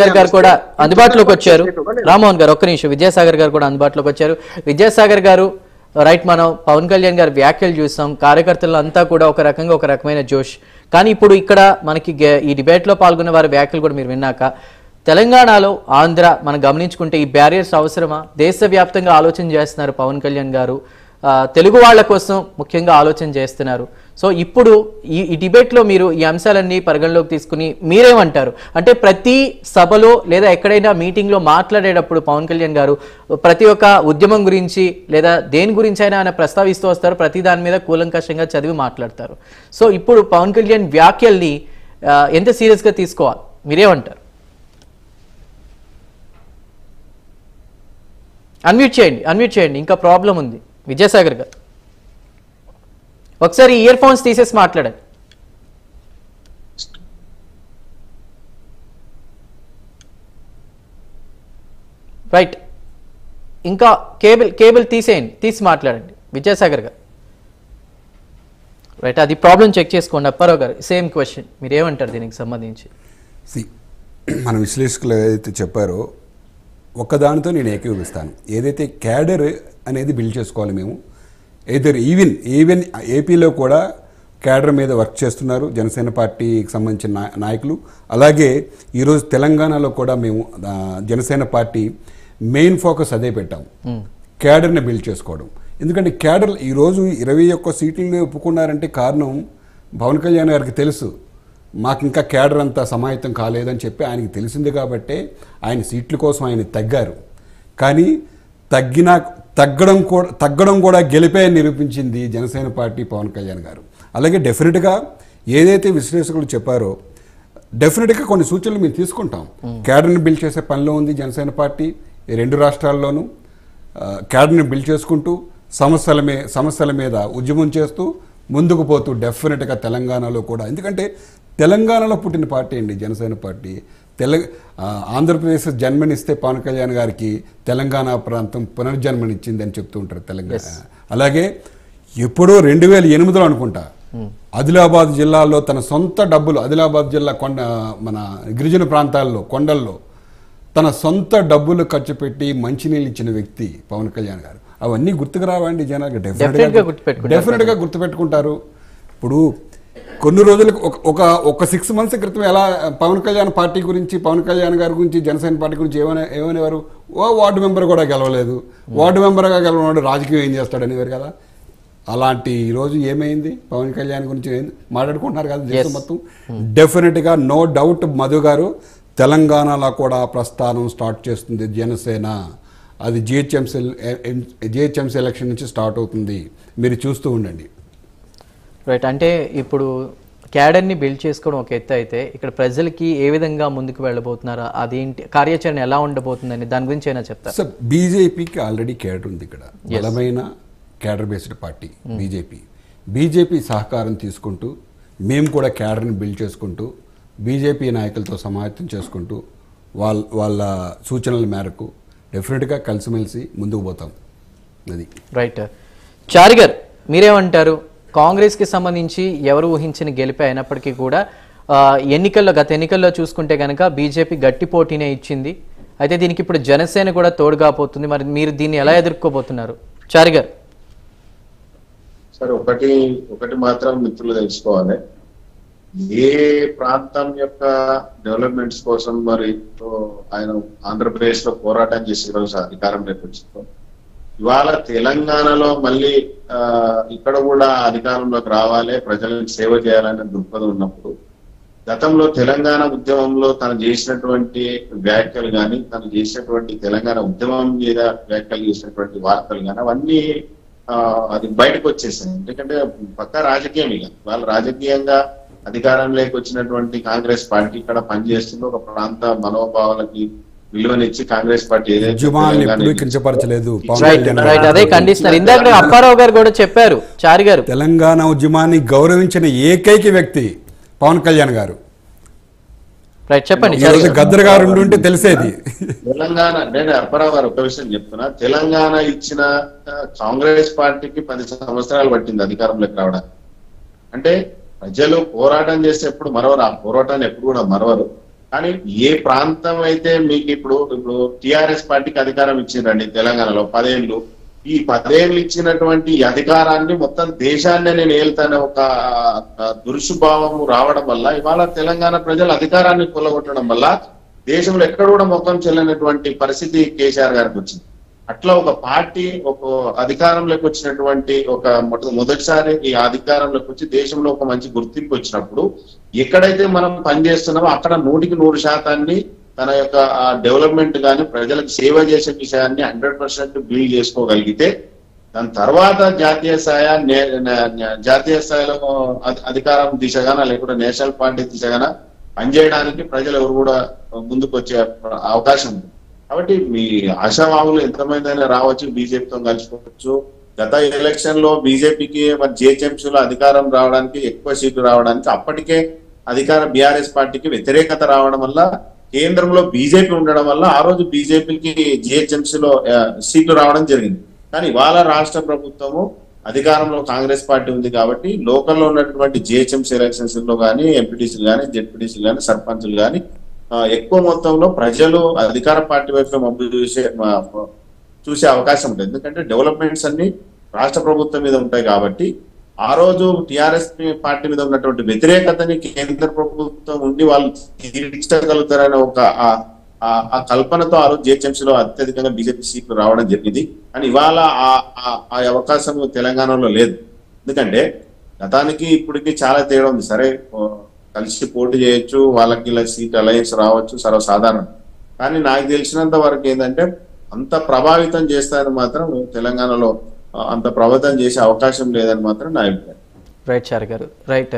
గారు కూడా అందుబాటులోకి వచ్చారు. రామ్మోహన్ గారు ఒక్క నిమిషం, విద్యాసాగర్ గారు కూడా అందుబాటులోకి వచ్చారు. విద్యాసాగర్ గారు రైట్, మనం పవన్ కళ్యాణ్ గారి వ్యాఖ్యలు చూసాం, కార్యకర్తలు అంతా కూడా ఒక రకమైన జోష్. కానీ ఇప్పుడు ఇక్కడ మనకి ఈ డిబేట్ లో పాల్గొన్న వారి వ్యాఖ్యలు కూడా మీరు విన్నాక, తెలంగాణలో ఆంధ్ర మనం గమనించుకుంటే ఈ బ్యారియర్స్ అవసరమా? దేశవ్యాప్తంగా ఆలోచన చేస్తున్నారు పవన్ కళ్యాణ్ గారు, తెలుగు వాళ్ళ కోసం ముఖ్యంగా ఆలోచన చేస్తున్నారు. సో ఇప్పుడు ఈ డిబేట్లో మీరు ఈ అంశాలన్నీ పరిగణలోకి తీసుకుని మీరేమంటారు? అంటే ప్రతి సభలో లేదా ఎక్కడైనా మీటింగ్లో మాట్లాడేటప్పుడు పవన్ కళ్యాణ్ గారు ప్రతి ఒక్క ఉద్యమం గురించి లేదా దేని గురించి అయినా ఆయన ప్రస్తావిస్తూ వస్తారు, ప్రతి దాని మీద కూలంకషంగా చదివి మాట్లాడతారు. సో ఇప్పుడు పవన్ కళ్యాణ్ వ్యాఖ్యల్ని ఎంత సీరియస్గా తీసుకోవాలి, మీరేమంటారు? అన్మ్యూట్ చేయండి, ఇంకా ప్రాబ్లం ఉంది. విద్యాసాగర్ గారు ఒకసారి ఇయర్ ఫోన్స్ తీసేసి మాట్లాడండి. రైట్, ఇంకా కేబుల్ తీసి మాట్లాడండి విద్యాసాగర్ గారు. రైట్, అది ప్రాబ్లం చెక్ చేసుకోండి. అప్పారావు గారు సేమ్ క్వశ్చన్, మీరు ఏమంటారు దీనికి సంబంధించి? మన విశ్లేషకులు ఏదైతే చెప్పారో ఒక్కదానితో నేను ఏకీభవిస్తాను. ఏదైతే క్యాడర్ అనేది బిల్డ్ చేసుకోవాలి మేము, ఈవెన్ ఏపీలో కూడా క్యాడర్ మీద వర్క్ చేస్తున్నారు జనసేన పార్టీకి సంబంధించిన నాయకులు. అలాగే ఈరోజు తెలంగాణలో కూడా మేము జనసేన పార్టీ మెయిన్ ఫోకస్ అదే పెట్టాం, క్యాడర్ని బిల్డ్ చేసుకోవడం. ఎందుకంటే క్యాడర్ ఈరోజు 21 సీట్లని ఒప్పుకున్నారంటే కారణం పవన్ కళ్యాణ్ గారికి తెలుసు, మాకు ఇంకా క్యాడర్ అంతా సమాహితం కాలేదని చెప్పి ఆయనకి తెలిసింది కాబట్టే ఆయన సీట్ల కోసం ఆయన తగ్గారు. కానీ తగ్గడం కూడా గెలిపే నిరూపించింది జనసేన పార్టీ, పవన్ కళ్యాణ్ గారు. అలాగే డెఫినెట్గా ఏదైతే విశ్లేషకులు చెప్పారో డెఫినెట్గా కొన్ని సూచనలు మేము తీసుకుంటాం. క్యాడర్ని బిల్డ్ చేసే పనిలో ఉంది జనసేన పార్టీ. ఈ 2 రాష్ట్రాల్లోనూ క్యాడర్ని బిల్డ్ చేసుకుంటూ సమస్యల మీద ఉద్యమం చేస్తూ ముందుకు పోతూ డెఫినెట్గా తెలంగాణలో కూడా, ఎందుకంటే తెలంగాణలో పుట్టిన పార్టీ అండి జనసేన పార్టీ. ఆంధ్రప్రదేశ్ జన్మనిస్తే పవన్ కళ్యాణ్ గారికి తెలంగాణ ప్రాంతం పునర్జన్మనిచ్చింది అని చెప్తూ ఉంటారు తెలంగాణ. అలాగే ఎప్పుడో 2008లో అనుకుంటా ఆదిలాబాద్ జిల్లాలో తన సొంత డబ్బులు, ఆదిలాబాద్ జిల్లా మన గిరిజన ప్రాంతాల్లో కొండల్లో తన సొంత డబ్బులు ఖర్చు పెట్టి మంచినీళ్ళు ఇచ్చిన వ్యక్తి పవన్ కళ్యాణ్ గారు. అవన్నీ గుర్తుకు రావండి జనాలు? డెఫినెట్గా గుర్తుపెట్టుకుంటారు. ఇప్పుడు కొన్ని రోజులకు ఒక 6 months క్రితం ఎలా పవన్ కళ్యాణ్ పార్టీ గురించి, పవన్ కళ్యాణ్ గారి గురించి, జనసేన పార్టీ గురించి ఏమనేవారు? వార్డు మెంబర్ కూడా గెలవలేదు, వార్డు మెంబర్గా గెలవనాడు రాజకీయం ఏం చేస్తాడు అనేవారు కదా. అలాంటి ఈరోజు ఏమైంది? పవన్ కళ్యాణ్ గురించి మాట్లాడుకుంటున్నారు కదా దేశం మొత్తం. డెఫినెట్గా నో డౌట్ మధు గారు తెలంగాణలో కూడా ప్రస్థానం స్టార్ట్ చేస్తుంది జనసేన. అది జిహెచ్ఎంసీ ఎలక్షన్ నుంచి స్టార్ట్ అవుతుంది, మీరు చూస్తూ ఉండండి. రైట్, అంటే ఇప్పుడు క్యాడర్ని బిల్డ్ చేసుకోవడం ఒక ఎత్తు అయితే ఇక్కడ ప్రజలకి ఏ విధంగా ముందుకు వెళ్ళబోతున్నారా, అదేంటి కార్యాచరణ ఎలా ఉండబోతుందని దాని గురించి అయినా చెప్తారు? సార్, బీజేపీకి ఆల్రెడీ క్యాడర్ ఉంది ఇక్కడ, బలమైన క్యాడర్ బేస్డ్ పార్టీ బీజేపీ సహకారం తీసుకుంటూ మేము కూడా క్యాడర్ని బిల్డ్ చేసుకుంటూ బీజేపీ నాయకులతో సమాయత్తం చేసుకుంటూ వాళ్ళ సూచనల మేరకు డెఫినెట్గా కలిసిమెలిసి ముందుకు పోతాం. అది రైట్. చారి గారు మీరేమంటారు? కాంగ్రెస్కి సంబంధించి ఎవరు ఊహించిన గెలిపే అయినప్పటికీ కూడా గత ఎన్నికల్లో చూసుకుంటే కనుక బీజేపీ గట్టి పోటీనే ఇచ్చింది. అయితే దీనికి ఇప్పుడు జనసేన కూడా తోడుగా పోతుంది. మరి మీరు దీన్ని ఎలా ఎదుర్కోబోతున్నారు? చారి గారు. సరే, ఒకటి మాత్రం మిత్రులు తెలుసుకోవాలి, ఏ ప్రాంతం యొక్క డెవలప్మెంట్స్ కోసం మరి ఆయన ఆంధ్రప్రదేశ్ లో పోరాటం చేసి రోజు అధికారం వచ్చిందో, ఇవాళ తెలంగాణలో మళ్ళీ ఇక్కడ కూడా అధికారంలోకి రావాలి, ప్రజలకు సేవ చేయాలనే దృక్పథం ఉన్నప్పుడు గతంలో తెలంగాణ ఉద్యమంలో తను చేసినటువంటి వ్యాఖ్యలు కానీ, తను చేసినటువంటి తెలంగాణ ఉద్యమం మీద వ్యాఖ్యలు చేసినటువంటి వార్తలు కానీ అవన్నీ అది బయటకు వచ్చేసాయి. ఎందుకంటే పక్కా రాజకీయం, ఇక వాళ్ళ రాజకీయంగా అధికారంలోకి వచ్చినటువంటి కాంగ్రెస్ పార్టీ ఇక్కడ పనిచేస్తుంది, ఒక ప్రాంత మనోభావాలకి విలువనిచ్చి కాంగ్రెస్ పార్టీ అప్పారావు గారు కూడా చెప్పారు, చారి గారు తెలంగాణ ఉద్యమాన్ని గౌరవించిన ఏకైక వ్యక్తి పవన్ కళ్యాణ్ గారు. చెప్పండి, గద్దర్ గారు ఉంటే తెలిసేది. తెలంగాణ, నేను అప్పారావు గారు ఒక విషయం చెప్తున్నా, తెలంగాణ ఇచ్చిన కాంగ్రెస్ పార్టీకి 10 సంవత్సరాలు పట్టింది అధికారంలోకి రావడానికి. అంటే ప్రజలు పోరాటం చేస్తే ఎప్పుడు మరవరు, ఆ పోరాటాన్ని ఎప్పుడు కూడా మరవరు. కానీ ఏ ప్రాంతం అయితే మీకు ఇప్పుడు టిఆర్ఎస్ పార్టీకి అధికారం ఇచ్చిందండి తెలంగాణలో 10 ఏళ్ళు. ఈ 10 ఏళ్ళు ఇచ్చినటువంటి అధికారాన్ని మొత్తం దేశాన్ని నేను ఏళ్తానే ఒక దురుసుభావం రావడం వల్ల ఇవాళ తెలంగాణ ప్రజలు అధికారాన్ని కొల్లగొట్టడం వల్ల దేశంలో ఎక్కడ కూడా ముఖం చెల్లనటువంటి పరిస్థితి కేసీఆర్ గారికి వచ్చింది. అట్లా ఒక పార్టీ ఒక అధికారంలోకి వచ్చినటువంటి ఒక మొదటిసారి ఈ అధికారంలోకి వచ్చి దేశంలో ఒక మంచి గుర్తింపు వచ్చినప్పుడు ఎక్కడైతే మనం పనిచేస్తున్నామో అక్కడ 100% తన యొక్క డెవలప్మెంట్ కానీ ప్రజలకు సేవ చేసే విషయాన్ని 100% బిల్డ్ చేసుకోగలిగితే దాని తర్వాత జాతీయ స్థాయిలో అధికారం దిశగాన లేకుంటే నేషనల్ పార్టీ దిశగాన పనిచేయడానికి ప్రజలు ఎవరు కూడా ముందుకు వచ్చే అవకాశం ఉంది. కాబట్టి మీ ఆశావాహులు ఎంతమంది అయినా రావచ్చు, బీజేపీతో కలుసుకోవచ్చు. గత ఎలక్షన్ లో బీజేపీకి మరి జిహెచ్ఎంసీలో అధికారం రావడానికి ఎక్కువ సీట్లు రావడానికి అప్పటికే బీఆర్ఎస్ పార్టీకి వ్యతిరేకత రావడం వల్ల కేంద్రంలో బీజేపీ ఉండడం వల్ల ఆ రోజు బీజేపీకి జిహెచ్ఎంసీలో సీట్లు రావడం జరిగింది. కానీ ఇవాళ రాష్ట్ర ప్రభుత్వము అధికారంలో కాంగ్రెస్ పార్టీ ఉంది కాబట్టి లోకల్లో ఉన్నటువంటి జిహెచ్ఎంసీ ఎలక్షన్స్ లో కానీ ఎంపీటీసీలు కానీ జెడ్పీటీసీలు కానీ సర్పంచులు కానీ ఎక్కువ మొత్తంలో ప్రజలు అధికార పార్టీ వైపు మబ్బు చూసే అవకాశం ఉంటుంది. ఎందుకంటే డెవలప్మెంట్స్ అన్ని రాష్ట్ర ప్రభుత్వం మీద ఉంటాయి కాబట్టి ఆ రోజు టిఆర్ఎస్ పార్టీ మీద ఉన్నటువంటి వ్యతిరేకతని కేంద్ర ప్రభుత్వం ఉండి వాళ్ళు తీర్చగలుగుతారనే ఒక ఆ కల్పనతో ఆ రోజు జిహెచ్ఎంసీలో అత్యధికంగా బీజేపీ సీట్లు రావడం జరిగింది. కానీ ఇవాళ ఆ అవకాశం తెలంగాణలో లేదు. ఎందుకంటే గతానికి ఇప్పటికి చాలా తేడా ఉంది. సరే కలిసి పోటీ చేయొచ్చు, వాళ్ళకి ఇలా సీట్ అలయన్స్ రావచ్చు, సర్వసాధారణం. కానీ నాకు తెలిసినంత వరకు ఏంటంటే అంత ప్రభావితం చేస్తారని మాత్రం తెలంగాణలో అంత ప్రభావితం చేసే అవకాశం లేదని మాత్రం నా అభిప్రాయం. రైట్ చారి గారు, రైట్.